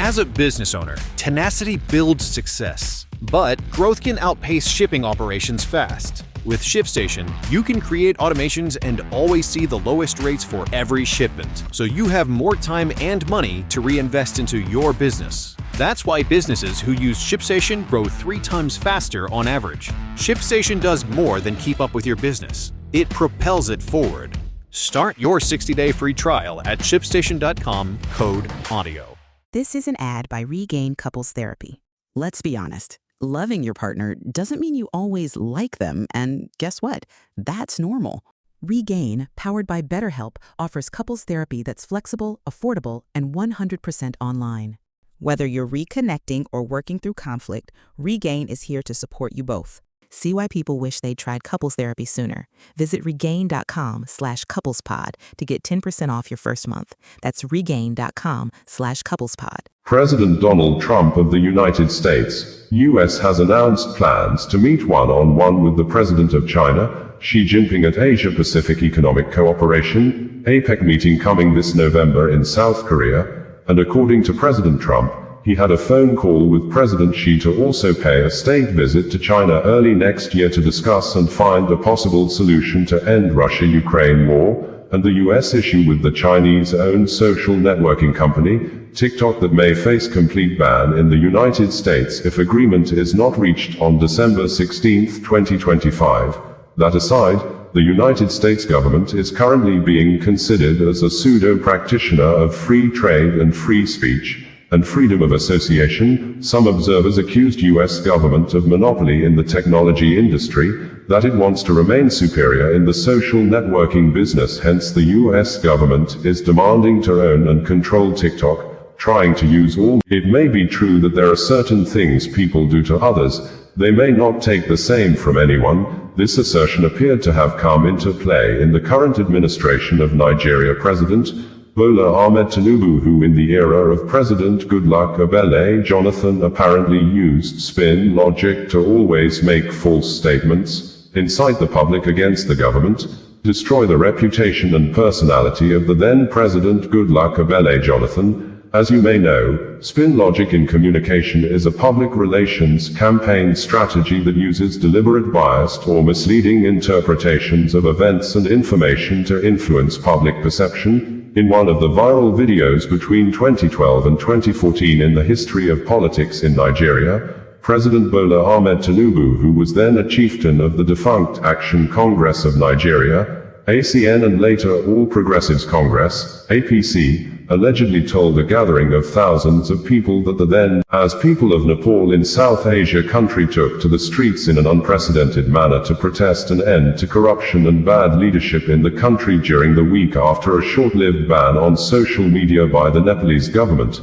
As a business owner, tenacity builds success, but growth can outpace shipping operations fast. With ShipStation, you can create automations and always see the lowest rates for every shipment, so you have more time and money to reinvest into your business. That's why businesses who use ShipStation grow 3 times faster on average. ShipStation does more than keep up with your business. It propels it forward. Start your 60-day free trial at ShipStation.com, code AUDIO. This is an ad by Regain Couples Therapy. Let's be honest. Loving your partner doesn't mean you always like them, and guess what? That's normal. Regain, powered by BetterHelp, offers couples therapy that's flexible, affordable, and 100% online. Whether you're reconnecting or working through conflict, Regain is here to support you both. See why people wish they'd tried couples therapy sooner. Visit regain.com/couplespod to get 10% off your first month. That's regain.com/couplespod. President Donald Trump of the United States, U.S. has announced plans to meet one-on-one with the President of China, Xi Jinping at Asia-Pacific Economic Cooperation, APEC meeting coming this November in South Korea, and according to President Trump, he had a phone call with President Xi to also pay a state visit to China early next year to discuss and find a possible solution to end Russia-Ukraine war, and the U.S. issue with the Chinese-owned social networking company, TikTok, that may face complete ban in the United States if agreement is not reached on December 16, 2025. That aside, the United States government is currently being considered as a pseudo-practitioner of free trade and free speech, and freedom of association. Some observers accused U.S. government of monopoly in the technology industry, that it wants to remain superior in the social networking business, hence the U.S. government is demanding to own and control TikTok, trying to use all. It may be true that there are certain things people do to others, they may not take the same from anyone. This assertion appeared to have come into play in the current administration of Nigeria President Bola Ahmed Tinubu, who in the era of President Goodluck Ebele Jonathan apparently used spin logic to always make false statements, incite the public against the government, destroy the reputation and personality of the then President Goodluck Ebele Jonathan. As you may know, spin logic in communication is a public relations campaign strategy that uses deliberate biased or misleading interpretations of events and information to influence public perception. In one of the viral videos between 2012 and 2014 in the history of politics in Nigeria, President Bola Ahmed Tinubu, who was then a chieftain of the defunct Action Congress of Nigeria, ACN, and later All Progressives Congress, APC, allegedly told a gathering of thousands of people that the then, as people of Nepal in South Asia country took to the streets in an unprecedented manner to protest an end to corruption and bad leadership in the country during the week after a short-lived ban on social media by the Nepalese government.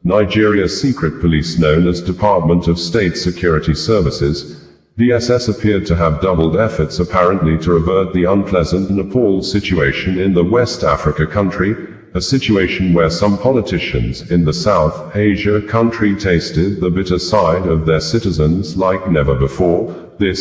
Nigeria's secret police, known as Department of State Security Services, DSS, appeared to have doubled efforts apparently to avert the unpleasant Nepal situation in the West Africa country, a situation where some politicians in the South Asia country tasted the bitter side of their citizens like never before. The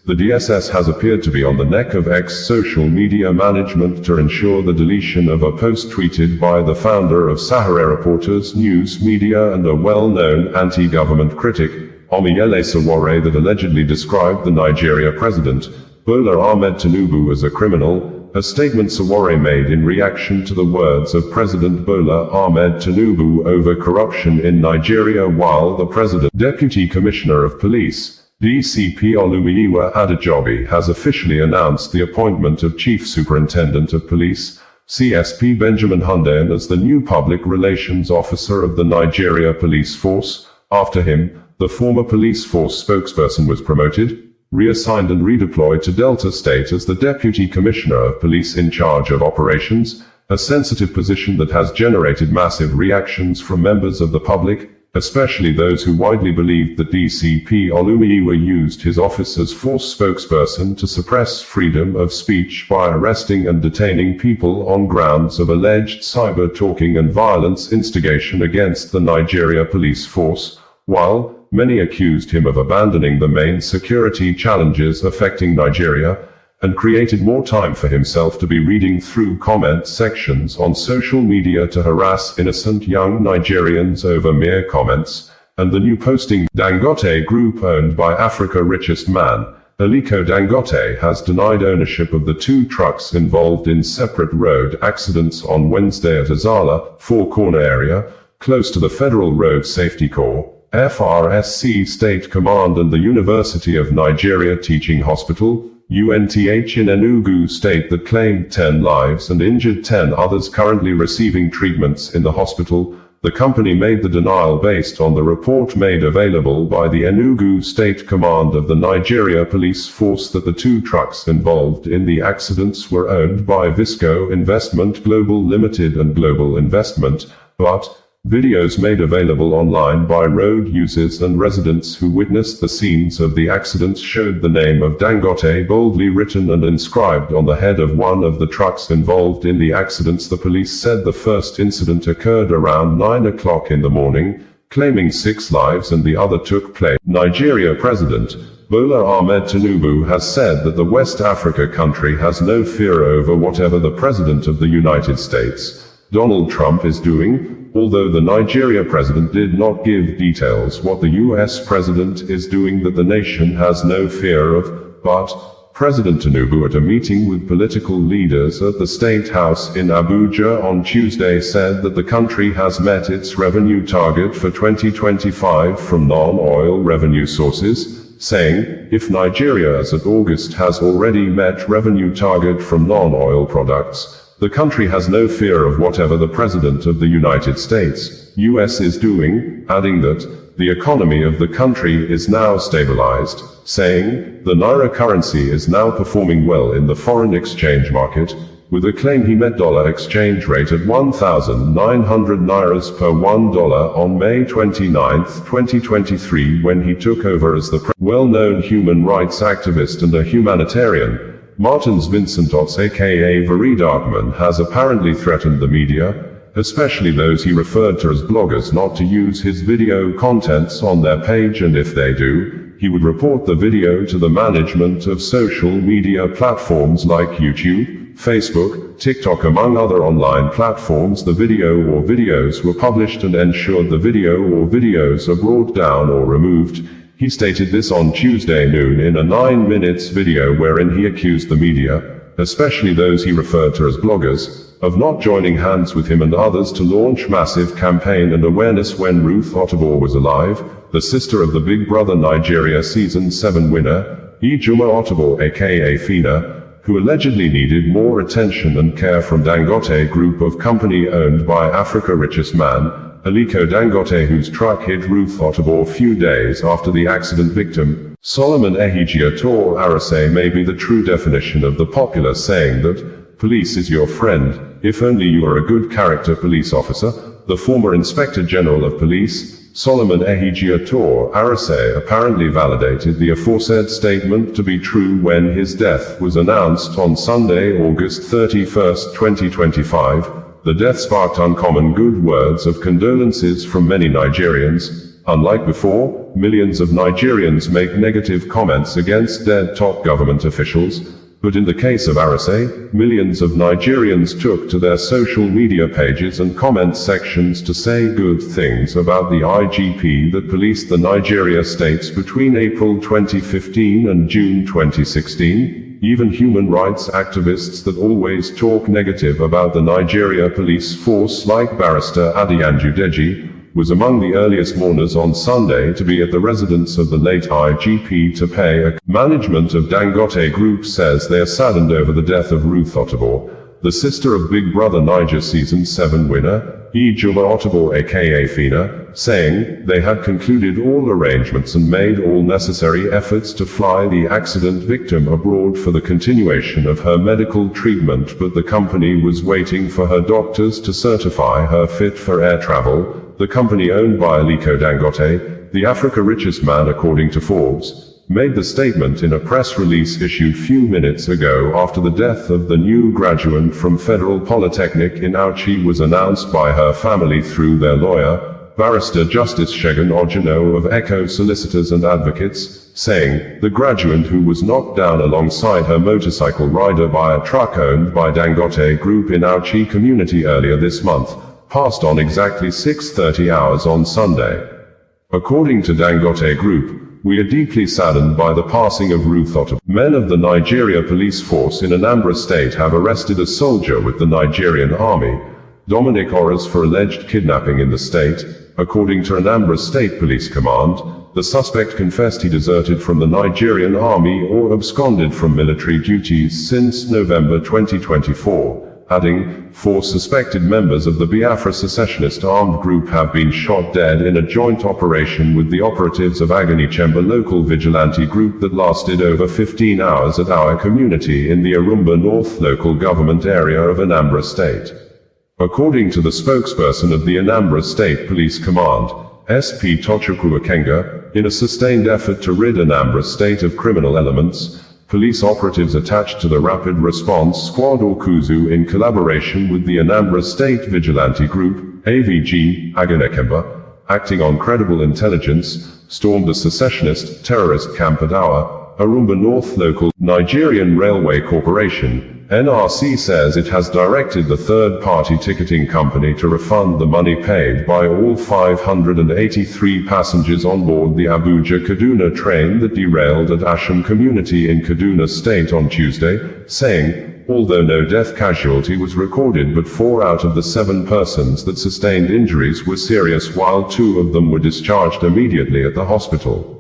DSS has appeared to be on the neck of ex-social media management to ensure the deletion of a post tweeted by the founder of Sahara Reporters News Media and a well-known anti-government critic, Omiyele Sowore, that allegedly described the Nigeria president, Bola Ahmed Tinubu, as a criminal, a statement Sowore made in reaction to the words of President Bola Ahmed Tinubu over corruption in Nigeria while the president. Deputy Commissioner of Police, DCP Olumiyiwa Adejobi, has officially announced the appointment of Chief Superintendent of Police, CSP Benjamin Hundeyin, as the new Public Relations Officer of the Nigeria Police Force. After him, the former police force spokesperson was promoted, reassigned and redeployed to Delta State as the Deputy Commissioner of Police in charge of operations, a sensitive position that has generated massive reactions from members of the public, especially those who widely believed that DCP Olumiyiwa used his office as force spokesperson to suppress freedom of speech by arresting and detaining people on grounds of alleged cyber-talking and violence instigation against the Nigeria police force, while many accused him of abandoning the main security challenges affecting Nigeria. and created more time for himself to be reading through comment sections on social media to harass innocent young Nigerians over mere comments. And the new posting, Dangote Group owned by Africa's richest man, Aliko Dangote, has denied ownership of the two trucks involved in separate road accidents on Wednesday at Azala, Four Corner area, close to the Federal Road Safety Corps, FRSC State Command and the University of Nigeria Teaching Hospital, UNTH in Enugu State, that claimed 10 lives and injured 10 others currently receiving treatments in the hospital. The company made the denial based on the report made available by the Enugu State Command of the Nigeria Police Force that the two trucks involved in the accidents were owned by Visco Investment Global Limited and Global Investment, but videos made available online by road users and residents who witnessed the scenes of the accidents showed the name of Dangote boldly written and inscribed on the head of one of the trucks involved in the accidents. The police said the first incident occurred around 9 o'clock in the morning, claiming 6 lives, and the other took place. Nigeria President Bola Ahmed Tinubu has said that the West Africa country has no fear over whatever the President of the United States, Donald Trump, is doing. Although the Nigeria president did not give details what the US president is doing that the nation has no fear of, but President Tinubu, at a meeting with political leaders at the State House in Abuja on Tuesday, said that the country has met its revenue target for 2025 from non-oil revenue sources, saying, if Nigeria as of August has already met revenue target from non-oil products, the country has no fear of whatever the President of the United States, US, is doing, adding that the economy of the country is now stabilized, saying the Naira currency is now performing well in the foreign exchange market, with a claim he met dollar exchange rate at 1,900 Nairas per $1 on May 29, 2023, when he took over as the well-known human rights activist and a humanitarian. Martins Vincent Otts aka Very Darkman has apparently threatened the media, especially those he referred to as bloggers, not to use his video contents on their page, and if they do, he would report the video to the management of social media platforms like YouTube, Facebook, TikTok, among other online platforms. The video or videos were published and ensured the video or videos are brought down or removed. He stated this on Tuesday noon in a 9-minute video wherein he accused the media, especially those he referred to as bloggers, of not joining hands with him and others to launch massive campaign and awareness when Ruth Otterbohr was alive, the sister of the Big Brother Nigeria Season 7 winner, Ejima Otterbohr aka Fina, who allegedly needed more attention and care from Dangote Group of company owned by Africa's richest man, Aliko Dangote, whose truck hit Ruth Otterbohr few days after the accident. Victim Solomon Ehigiator Arase may be the true definition of the popular saying that police is your friend, if only you are a good character police officer. The former Inspector General of Police, Solomon Ehigiator Arase, apparently validated the aforesaid statement to be true when his death was announced on Sunday, August 31, 2025. The death sparked uncommon good words of condolences from many Nigerians. Unlike before, millions of Nigerians make negative comments against dead top government officials, but in the case of Arase, millions of Nigerians took to their social media pages and comment sections to say good things about the IGP that policed the Nigeria states between April 2015 and June 2016. Even human rights activists that always talk negative about the Nigeria police force, like Barrister Adiyanju Deji, was among the earliest mourners on Sunday to be at the residence of the late IGP to pay a. Management of Dangote Group says they are saddened over the death of Ruth Otterbohr, the sister of Big Brother Niger Season 7 winner, Ejima Otterbohr aka Fina, saying they had concluded all arrangements and made all necessary efforts to fly the accident victim abroad for the continuation of her medical treatment, but the company was waiting for her doctors to certify her fit for air travel. The company owned by Aliko Dangote, the Africa's richest man according to Forbes, made the statement in a press release issued few minutes ago after the death of the new graduate from Federal Polytechnic in Auchi was announced by her family through their lawyer, Barrister Justice Shegun Ojino of Echo Solicitors and Advocates. saying, the graduate who was knocked down alongside her motorcycle rider by a truck owned by Dangote Group in Auchi community earlier this month, passed on exactly 6:30 hours on Sunday. According to Dangote Group, we are deeply saddened by the passing of Ruth Otto. Men of the Nigeria police force in Anambra State have arrested a soldier with the Nigerian army, Dominic Orras, for alleged kidnapping in the state. According to Anambra State Police Command, the suspect confessed he deserted from the Nigerian army or absconded from military duties since November 2024. Adding, 4 suspected members of the Biafra secessionist armed group have been shot dead in a joint operation with the operatives of Agony Chamber local vigilante group that lasted over 15 hours at our community in the Arumba North local government area of Anambra State. According to the spokesperson of the Anambra State Police Command, SP Tochukwu Akenga, in a sustained effort to rid Anambra State of criminal elements, police operatives attached to the Rapid Response Squad or KUZU in collaboration with the Anambra State Vigilante Group, AVG, Aganekemba, acting on credible intelligence, stormed a secessionist terrorist camp at our Arumba North local. Nigerian Railway Corporation, NRC, says it has directed the third-party ticketing company to refund the money paid by all 583 passengers on board the Abuja-Kaduna train that derailed at Asham community in Kaduna State on Tuesday, saying, although no death casualty was recorded, but 4 out of the 7 persons that sustained injuries were serious, while 2 of them were discharged immediately at the hospital.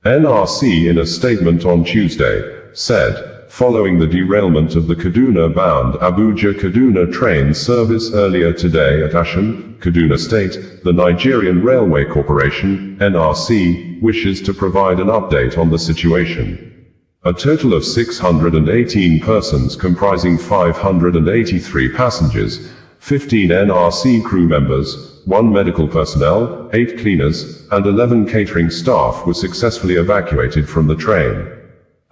NRC, in a statement on Tuesday, said, following the derailment of the Kaduna-bound Abuja-Kaduna train service earlier today at Asham, Kaduna State, the Nigerian Railway Corporation, NRC, wishes to provide an update on the situation. A total of 618 persons comprising 583 passengers, 15 NRC crew members, 1 medical personnel, 8 cleaners, and 11 catering staff were successfully evacuated from the train.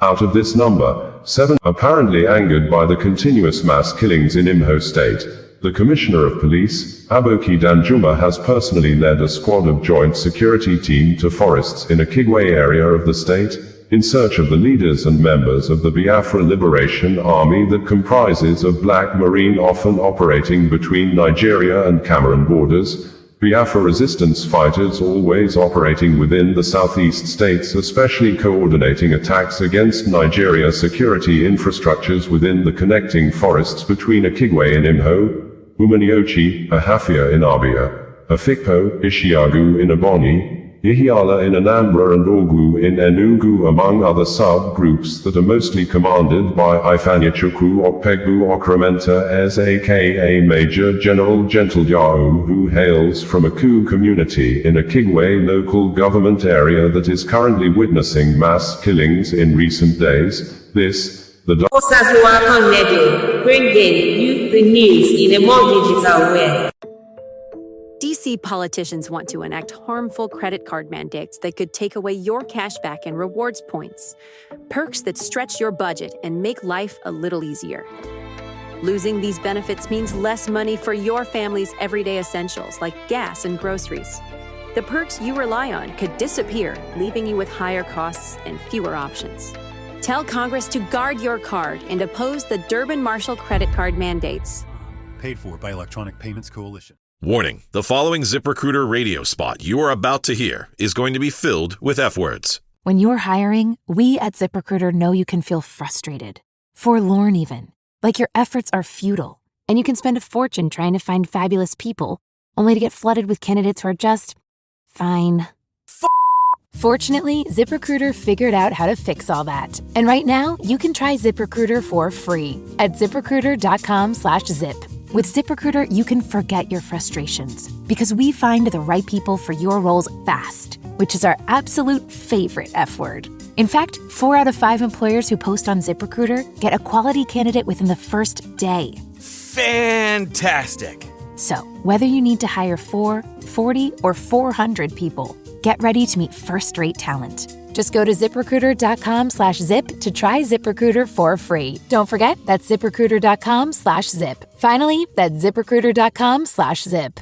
Out of this number, 7, apparently angered by the continuous mass killings in Imo State, the Commissioner of Police, Aboki Danjuma, has personally led a squad of joint security team to forests in a Kigwe area of the state, in search of the leaders and members of the Biafra Liberation Army that comprises of Black Marine, often operating between Nigeria and Cameroon borders, Biafra resistance fighters always operating within the southeast states, especially coordinating attacks against Nigeria security infrastructures within the connecting forests between Akigwe in Imo, Umaniochi, Ahafia in Abia, Afikpo, Ishiagu in Ebonyi, Ihiala in Anambra and Ogu in Enugu, among other sub-groups that are mostly commanded by Ifeanyichukwu Okpegbu Okrementa as aka Major General Gentlejao, who hails from a Ku community in a Kigwe local government area that is currently witnessing mass killings in recent days. The bringing you the news in a more digital way. DC politicians want to enact harmful credit card mandates that could take away your cashback and rewards points. Perks that stretch your budget and make life a little easier. Losing these benefits means less money for your family's everyday essentials like gas and groceries. The perks you rely on could disappear, leaving you with higher costs and fewer options. Tell Congress to guard your card and oppose the Durbin-Marshall credit card mandates. Paid for by Electronic Payments Coalition. Warning, the following ZipRecruiter radio spot you are about to hear is going to be filled with F-words. When you're hiring, we at ZipRecruiter know you can feel frustrated, forlorn even, like your efforts are futile, and you can spend a fortune trying to find fabulous people, only to get flooded with candidates who are just fine. Fortunately, ZipRecruiter figured out how to fix all that. And right now, you can try ZipRecruiter for free at ZipRecruiter.com/zip. With ZipRecruiter, you can forget your frustrations because we find the right people for your roles fast, which is our absolute favorite F word. In fact, 4 out of 5 employers who post on ZipRecruiter get a quality candidate within the first day. Fantastic! So, whether you need to hire 4, 40, or 400 people, get ready to meet first-rate talent. Just go to ZipRecruiter.com/zip to try ZipRecruiter for free. Don't forget, that's ZipRecruiter.com/zip. Finally, that's ZipRecruiter.com/zip.